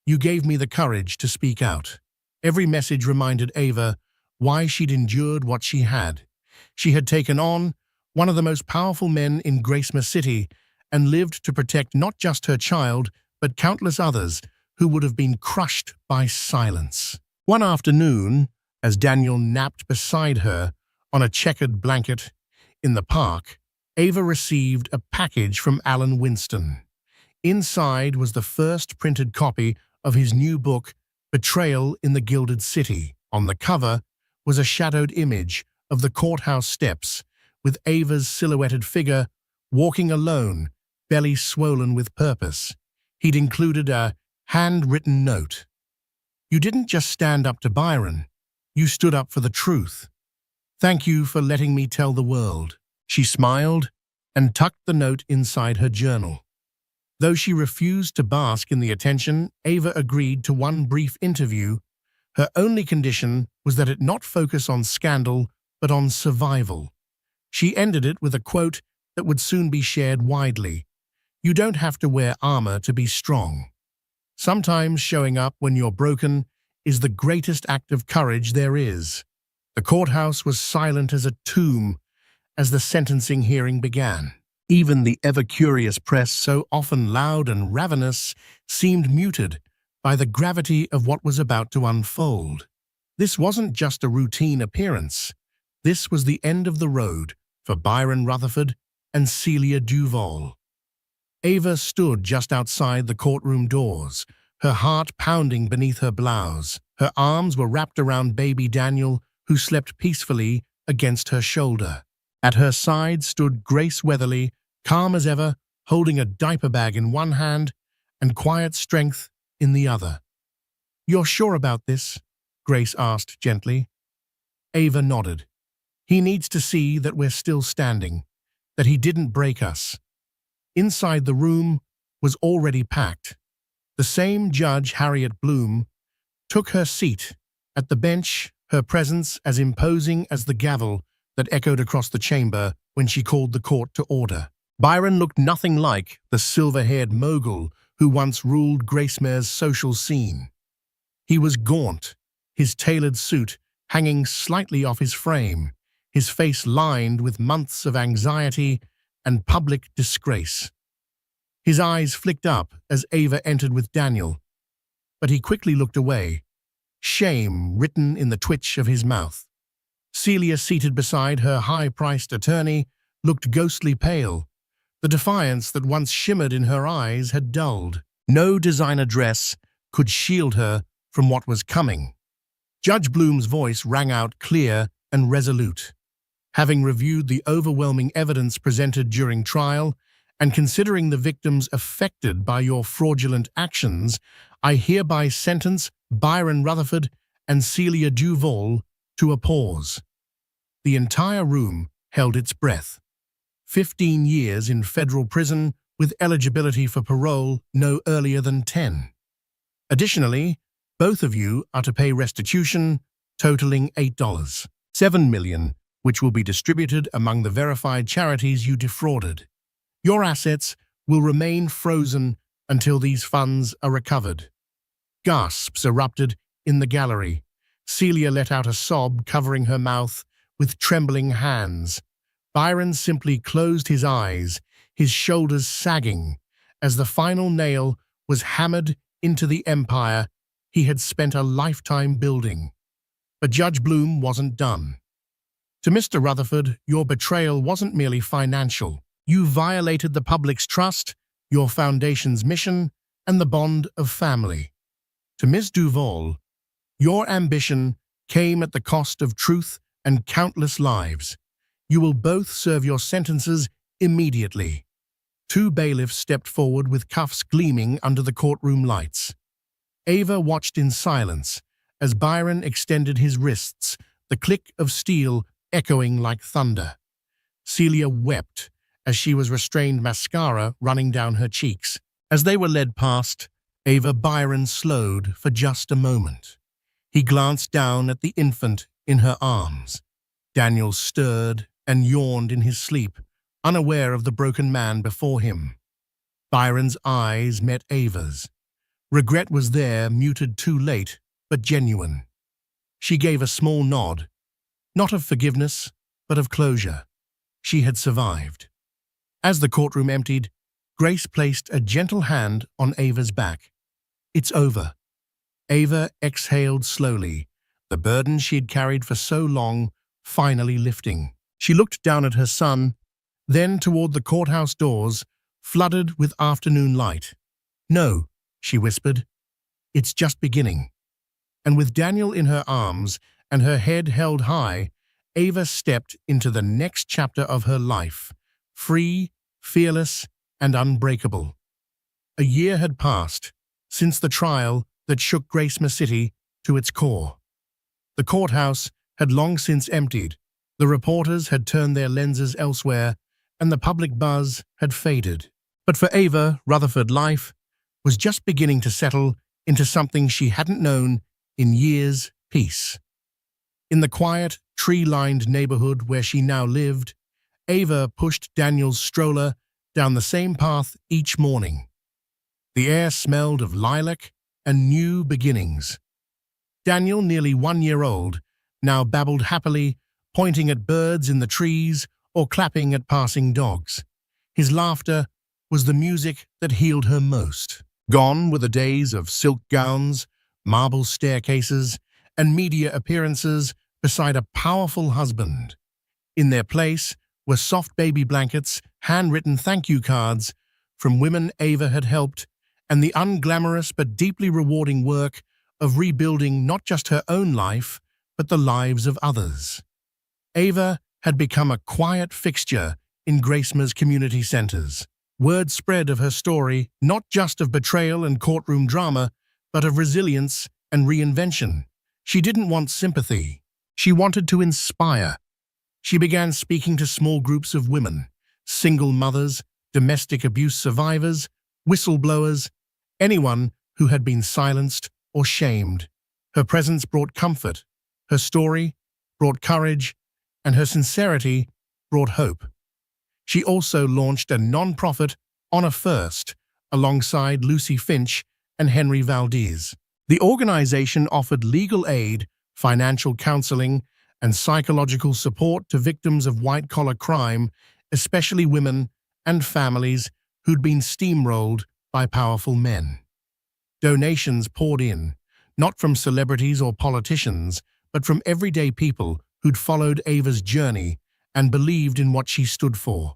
"You gave me the courage to speak out." Every message reminded Ava why she'd endured what she had. She had taken on one of the most powerful men in Gracemere City and lived to protect not just her child, but countless others who would have been crushed by silence. One afternoon, as Daniel napped beside her on a checkered blanket in the park, Ava received a package from Alan Winston. Inside was the first printed copy of his new book, Betrayal in the Gilded City. On the cover was a shadowed image of the courthouse steps, with Ava's silhouetted figure walking alone, belly swollen with purpose. He'd included a handwritten note. "You didn't just stand up to Byron, you stood up for the truth. Thank you for letting me tell the world." She smiled and tucked the note inside her journal. Though she refused to bask in the attention, Ava agreed to one brief interview. Her only condition was that it not focus on scandal, but on survival. She ended it with a quote that would soon be shared widely. "You don't have to wear armor to be strong. Sometimes showing up when you're broken is the greatest act of courage there is." The courthouse was silent as a tomb as the sentencing hearing began. Even the ever-curious press, so often loud and ravenous, seemed muted by the gravity of what was about to unfold. This wasn't just a routine appearance. This was the end of the road for Byron Rutherford and Celia Duval. Ava stood just outside the courtroom doors, her heart pounding beneath her blouse. Her arms were wrapped around baby Daniel, who slept peacefully against her shoulder. At her side stood Grace Weatherly, calm as ever, holding a diaper bag in one hand and quiet strength in the other. "You're sure about this?" Grace asked gently. Ava nodded. "He needs to see that we're still standing, that he didn't break us." Inside the room was already packed. The same Judge Harriet Bloom took her seat at the bench, her presence as imposing as the gavel that echoed across the chamber when she called the court to order. Byron looked nothing like the silver-haired mogul who once ruled Gracemere's social scene. He was gaunt, his tailored suit hanging slightly off his frame, his face lined with months of anxiety and public disgrace. His eyes flicked up as Ava entered with Daniel, but he quickly looked away, shame written in the twitch of his mouth. Celia, seated beside her high-priced attorney, looked ghostly pale. The defiance that once shimmered in her eyes had dulled. No designer dress could shield her from what was coming. Judge Bloom's voice rang out clear and resolute. Having reviewed the overwhelming evidence presented during trial, and considering the victims affected by your fraudulent actions, I hereby sentence Byron Rutherford and Celia Duval to a pause. The entire room held its breath. 15 years in federal prison with eligibility for parole no earlier than 10. Additionally, both of you are to pay restitution totaling $8, $7 million, which will be distributed among the verified charities you defrauded. Your assets will remain frozen until these funds are recovered. Gasps erupted in the gallery. Celia let out a sob, covering her mouth with trembling hands. Byron simply closed his eyes, his shoulders sagging, as the final nail was hammered into the empire he had spent a lifetime building. But Judge Bloom wasn't done. To Mr. Rutherford, your betrayal wasn't merely financial. You violated the public's trust, your foundation's mission, and the bond of family. To Ms. Duval, your ambition came at the cost of truth and countless lives. You will both serve your sentences immediately. Two bailiffs stepped forward with cuffs gleaming under the courtroom lights. Ava watched in silence as Byron extended his wrists, the click of steel echoing like thunder. Celia wept as she was restrained, mascara running down her cheeks. As they were led past, Byron slowed for just a moment. He glanced down at the infant in her arms. Daniel stirred and yawned in his sleep, unaware of the broken man before him. Byron's eyes met Ava's. Regret was there, muted too late, but genuine. She gave a small nod, not of forgiveness, but of closure. She had survived. As the courtroom emptied, Grace placed a gentle hand on Ava's back. "It's over." Ava exhaled slowly, the burden she had carried for so long finally lifting. She looked down at her son, then toward the courthouse doors, flooded with afternoon light. "No," she whispered, "it's just beginning." And with Daniel in her arms and her head held high, Ava stepped into the next chapter of her life, free, fearless, and unbreakable. A year had passed since the trial that shook Gracema City to its core. The courthouse had long since emptied, the reporters had turned their lenses elsewhere, and the public buzz had faded. But for Ava, Rutherford life was just beginning to settle into something she hadn't known in years: peace. In the quiet, tree-lined neighborhood where she now lived, Ava pushed Daniel's stroller down the same path each morning. The air smelled of lilac and new beginnings. Daniel, nearly 1 year old, now babbled happily, pointing at birds in the trees or clapping at passing dogs. His laughter was the music that healed her most. Gone were the days of silk gowns, marble staircases, and media appearances beside a powerful husband. In their place were soft baby blankets, handwritten thank you cards from women Ava had helped, and the unglamorous but deeply rewarding work of rebuilding not just her own life, but the lives of others. Ava had become a quiet fixture in Gracema's community centers. Word spread of her story, not just of betrayal and courtroom drama, but of resilience and reinvention. She didn't want sympathy. She wanted to inspire. She began speaking to small groups of women, single mothers, domestic abuse survivors, whistleblowers, anyone who had been silenced or shamed. Her presence brought comfort, her story brought courage, and her sincerity brought hope. She also launched a non-profit, Honor First, alongside Lucy Finch and Henry Valdez. The organization offered legal aid, financial counseling, and psychological support to victims of white-collar crime, especially women and families who'd been steamrolled by powerful men. Donations poured in, not from celebrities or politicians, but from everyday people who'd followed Ava's journey and believed in what she stood for.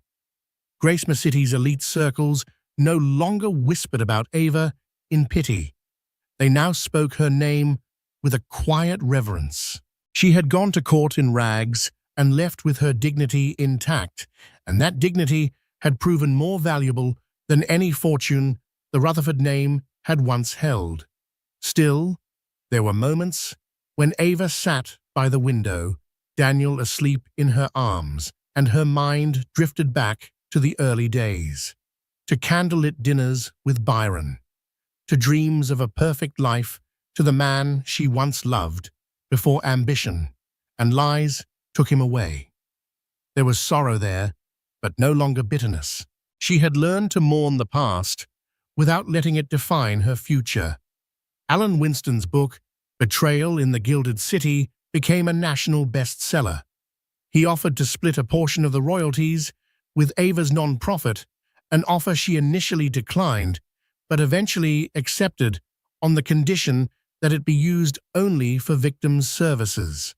Grace City's elite circles no longer whispered about Ava in pity. They now spoke her name with a quiet reverence. She had gone to court in rags and left with her dignity intact, and that dignity had proven more valuable than any fortune the Rutherford name had once held. Still, there were moments when Ava sat by the window, Daniel asleep in her arms, and her mind drifted back to the early days, to candlelit dinners with Byron, to dreams of a perfect life, to the man she once loved before ambition and lies took him away. There was sorrow there, but no longer bitterness. She had learned to mourn the past without letting it define her future. Alan Winston's book, Betrayal in the Gilded City, became a national bestseller. He offered to split a portion of the royalties with Ava's non-profit, an offer she initially declined, but eventually accepted on the condition that it be used only for victims' services.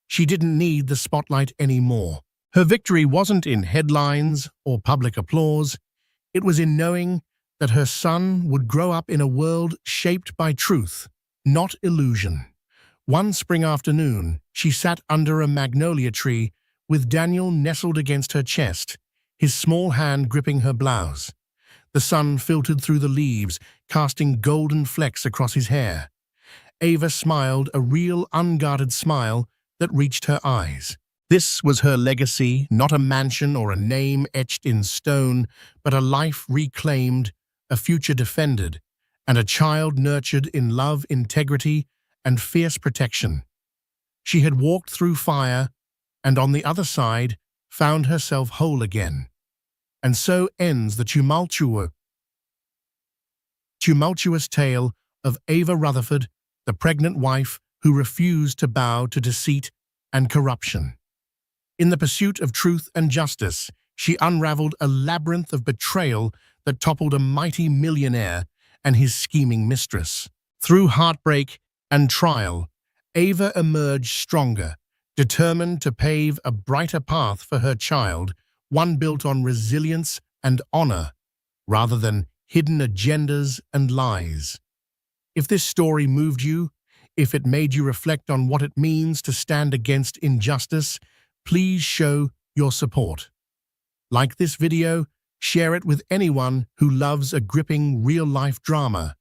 She didn't need the spotlight anymore. Her victory wasn't in headlines or public applause. It was in knowing that her son would grow up in a world shaped by truth, not illusion. One spring afternoon, she sat under a magnolia tree with Daniel nestled against her chest, his small hand gripping her blouse. The sun filtered through the leaves, casting golden flecks across his hair. Ava smiled, a real, unguarded smile that reached her eyes. This was her legacy, not a mansion or a name etched in stone, but a life reclaimed, a future defended, and a child nurtured in love, integrity, and fierce protection. She had walked through fire, and on the other side found herself whole again. And so ends the tumultuous tale of Ava Rutherford, the pregnant wife who refused to bow to deceit and corruption. In the pursuit of truth and justice, she unraveled a labyrinth of betrayal that toppled a mighty millionaire and his scheming mistress. Through heartbreak and trial, Ava emerged stronger, determined to pave a brighter path for her child, one built on resilience and honor, rather than hidden agendas and lies. If this story moved you, if it made you reflect on what it means to stand against injustice, please show your support. Like this video, share it with anyone who loves a gripping real-life drama,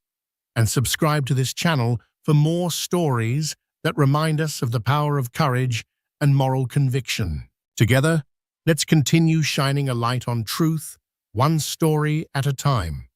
and subscribe to this channel for more stories that remind us of the power of courage and moral conviction. Together, let's continue shining a light on truth, one story at a time.